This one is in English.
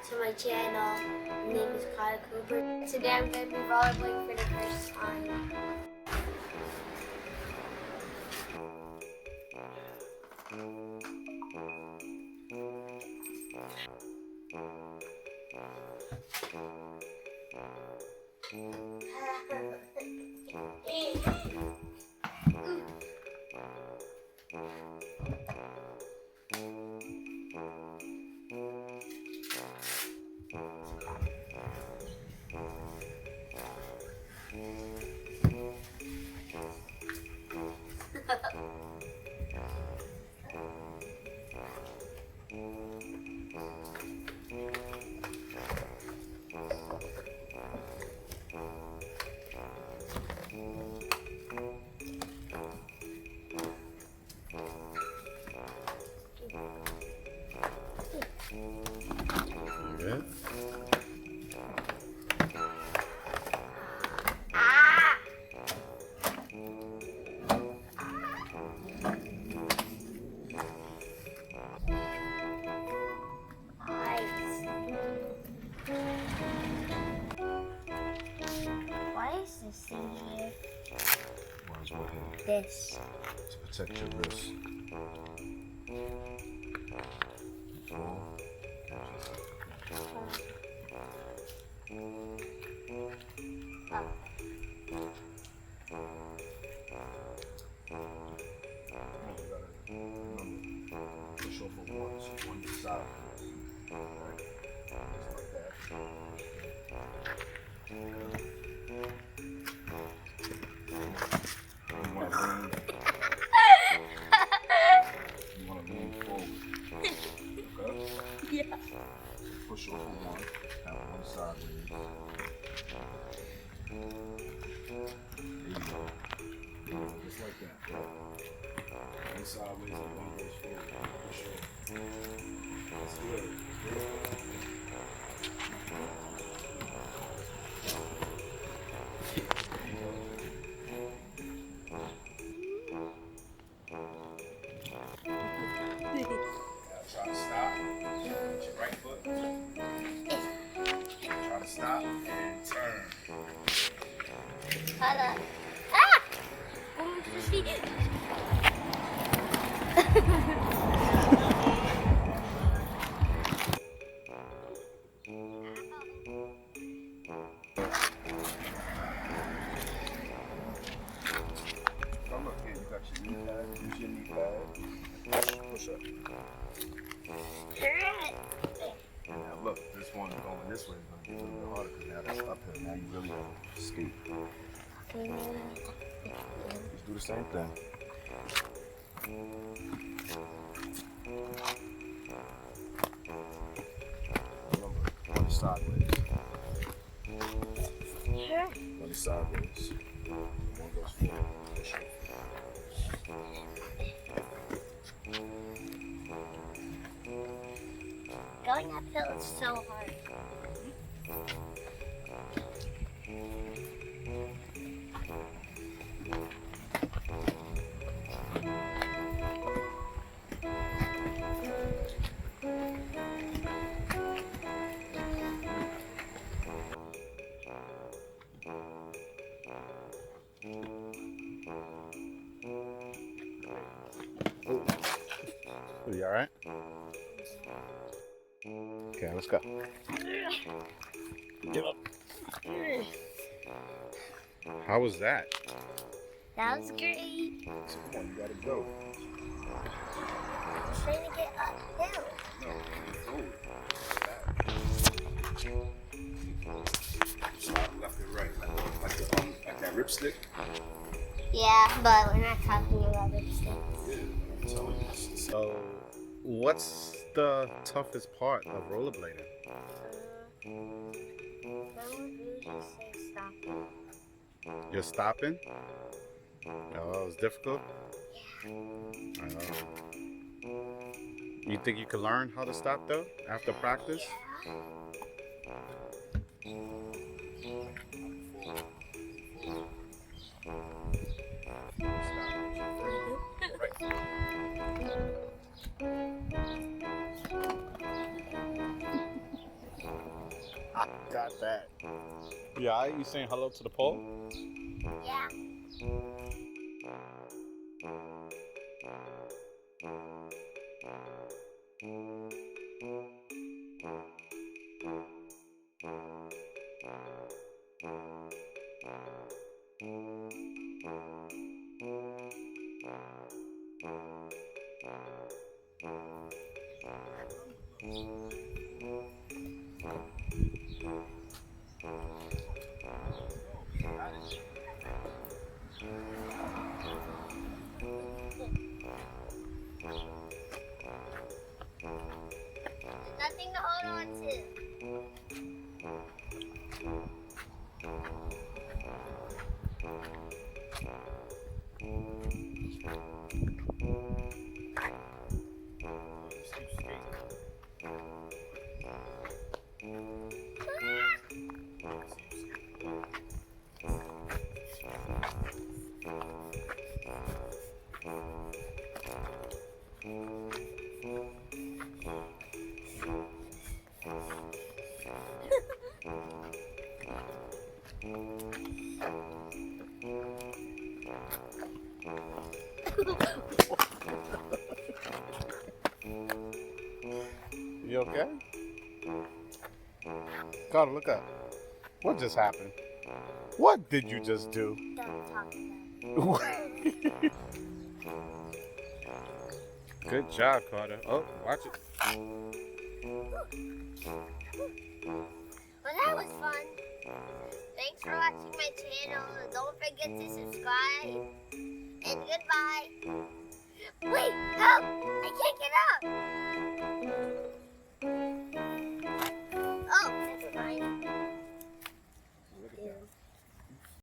back to my channel. My name is Kyle Cooper. Today I'm going to be rollerblading for the first time. Good. Why is this thing here? Why is what here? This. To protect your wrist. Push over once, one side. Right. Just like that. You want to lean forward. Okay? Yeah. Push over one, have one sideways. There you go. Just like that. One sideways and one goes forward. Push over. That's good. Try to stop. With your right foot. Try to stop and turn. Hold on. Ah! Come up here. You got your knee pad. Use your knee pad. Push up. Now look, this one's going this way. It's going to get a little bit harder because now that's uphill. Now you really want to skate. Just do the same thing. Remember, one sideways. One sideways. One goes forward. Push up. Going uphill is so hard. You alright? Okay, let's go. Get up. How was that? That was great. Come on, you gotta go. I'm trying to get uphill. Slide left and right, like that ripstick. Yeah, but we're not talking about lipstick. So, what's the toughest part of rollerblading? I would really just say stopping. You're stopping? Oh, it's difficult? You think you can learn how to stop though after practice? Got that. Yeah, you saying hello to the pole? Yeah. Nothing to hold on to. You okay? Carter, look up. What just happened? What did you just do? Don't talk about it. Good job, Carter. Oh, watch it. Well, that was fun. Thanks for watching my channel. Don't forget to subscribe. And goodbye. Wait, no! I can't get up! Oh, never mind.